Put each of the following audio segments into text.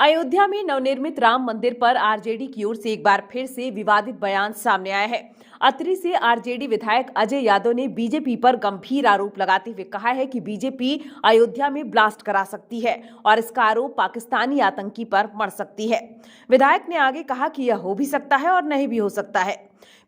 अयोध्या में नवनिर्मित राम मंदिर पर आरजेडी की ओर से एक बार फिर से विवादित बयान सामने आया है। अतरी से आरजेडी विधायक अजय यादव ने बीजेपी पर गंभीर आरोप लगाते हुए कहा है कि बीजेपी अयोध्या में ब्लास्ट करा सकती है और इसका आरोप पाकिस्तानी आतंकी पर मढ़ सकती है। विधायक ने आगे कहा कि यह हो भी सकता है और नहीं भी हो सकता है।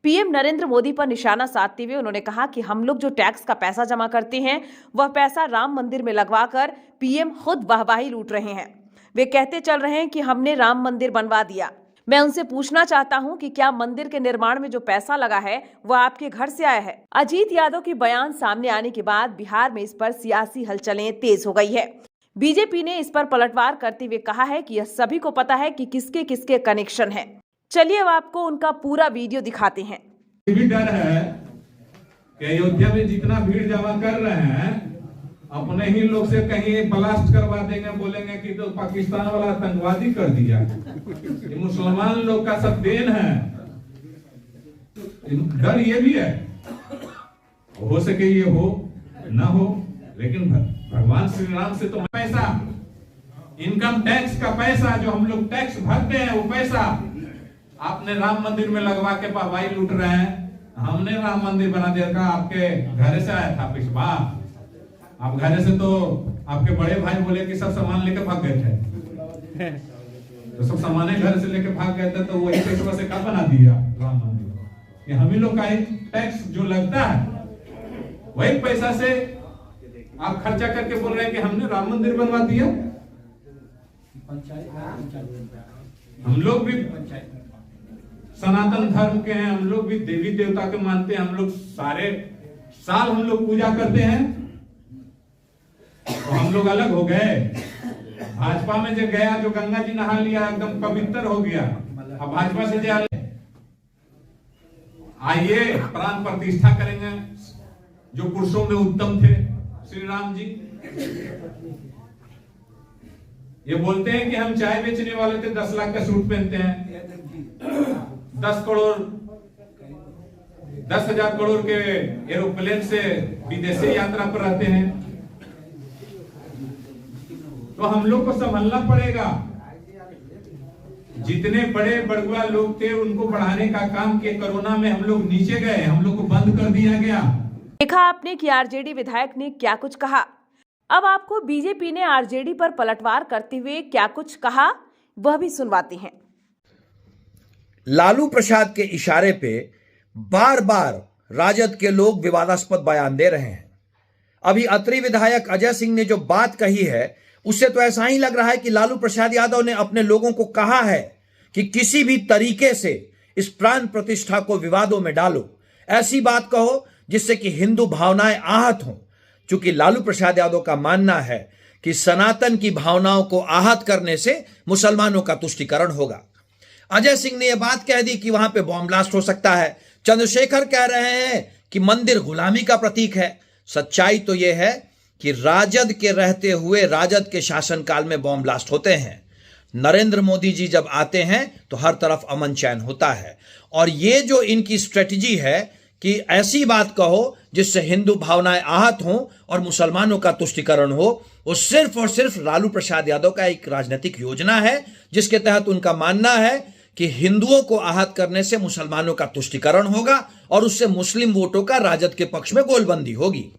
पीएम नरेंद्र मोदी पर निशाना साधते हुए उन्होंने कहा कि हम लोग जो टैक्स का पैसा जमा करते हैं वह पैसा राम मंदिर में लगवाकर पीएम खुद वाहवाही लूट रहे हैं। वे कहते चल रहे हैं कि हमने राम मंदिर बनवा दिया। मैं उनसे पूछना चाहता हूं कि क्या मंदिर के निर्माण में जो पैसा लगा है वह आपके घर से आया है? अजीत यादव के बयान सामने आने के बाद बिहार में इस पर सियासी हलचलें तेज हो गई है। बीजेपी ने इस पर पलटवार करते हुए कहा है कि यह सभी को पता है कि किसके किसके कनेक्शन है। चलिए अब आपको उनका पूरा वीडियो दिखाते हैं। भी डर है कि अयोध्या में जितना भीड़ जमा कर रहे हैं अपने ही लोग से कहीं ब्लास्ट करवा देंगे, बोलेंगे कि तो पाकिस्तान वाला आतंकवादी कर दिया। ये मुसलमान लोग का सब देन है। डर ये भी है, हो सके ये हो ना हो, लेकिन भगवान श्री राम से तो पैसा, इनकम टैक्स का पैसा जो हम लोग टैक्स भरते हैं वो पैसा आपने राम मंदिर में लगवा के वाहवाही लूट रहे हैं। हमने राम मंदिर बना दिया का आपके घर से आया था पिछवा। आप घर से तो आपके बड़े भाई बोले कि सब सामान लेके भाग गए थे, तो सब सामान घर से लेके भाग गए थे, तो वही पैसा से क्या बना दिया राम मंदिर। ये हम ही लोग का टैक्स जो लगता है वही पैसा से आप खर्चा करके बोल रहे हैं कि हमने राम मंदिर बनवा दिया। हम लोग भी सनातन धर्म के हैं, हम लोग भी देवी देवता के मानते हैं, हम लोग सारे साल हम लोग पूजा करते हैं। तो हम लोग अलग हो गए। भाजपा में जो गया, जो गंगा जी नहा लिया, एकदम पवित्र हो गया। अब भाजपा से जो आइए प्राण प्रतिष्ठा करेंगे जो पुरुषों में उत्तम थे, श्री राम जी। ये बोलते हैं कि हम चाय बेचने वाले थे, 10 लाख का सूट पहनते हैं, 10 करोड़ 10,000 करोड़ के एरोप्लेन से विदेशी यात्रा पर रहते हैं। तो हम लोग को संभलना पड़ेगा। जितने बड़े बड़ुआ लोग थे उनको बढ़ाने का काम किए। कोरोना में हम लोग नीचे गए, हम लोग को बंद कर दिया गया। देखा आपने कि आरजेडी विधायक ने क्या कुछ कहा। अब आपको बीजेपी ने आरजेडी पर पलटवार करते हुए क्या कुछ कहा वह भी सुनवाते हैं। लालू प्रसाद के इशारे पे बार बार राजद के लोग विवादास्पद बयान दे रहे हैं। अभी अतरी विधायक अजय सिंह ने जो बात कही है उससे तो ऐसा ही लग रहा है कि लालू प्रसाद यादव ने अपने लोगों को कहा है कि किसी भी तरीके से इस प्राण प्रतिष्ठा को विवादों में डालो, ऐसी बात कहो जिससे कि हिंदू भावनाएं आहत हों। चूंकि लालू प्रसाद यादव का मानना है कि सनातन की भावनाओं को आहत करने से मुसलमानों का तुष्टीकरण होगा। अजय सिंह ने यह बात कह दी कि वहां पे बॉम्ब ब्लास्ट हो सकता है। चंद्रशेखर कह रहे हैं कि मंदिर गुलामी का प्रतीक है। सच्चाई तो यह है कि राजद के रहते हुए राजद के शासनकाल में बॉम्ब ब्लास्ट होते हैं। नरेंद्र मोदी जी जब आते हैं तो हर तरफ अमन चैन होता है। और ये जो इनकी स्ट्रेटजी है कि ऐसी बात कहो जिससे हिंदू भावनाएं आहत हों और मुसलमानों का तुष्टीकरण हो, वो सिर्फ और सिर्फ लालू प्रसाद यादव का एक राजनीतिक योजना है, जिसके तहत उनका मानना है कि हिंदुओं को आहत करने से मुसलमानों का तुष्टीकरण होगा और उससे मुस्लिम वोटों का राजद के पक्ष में गोलबंदी होगी।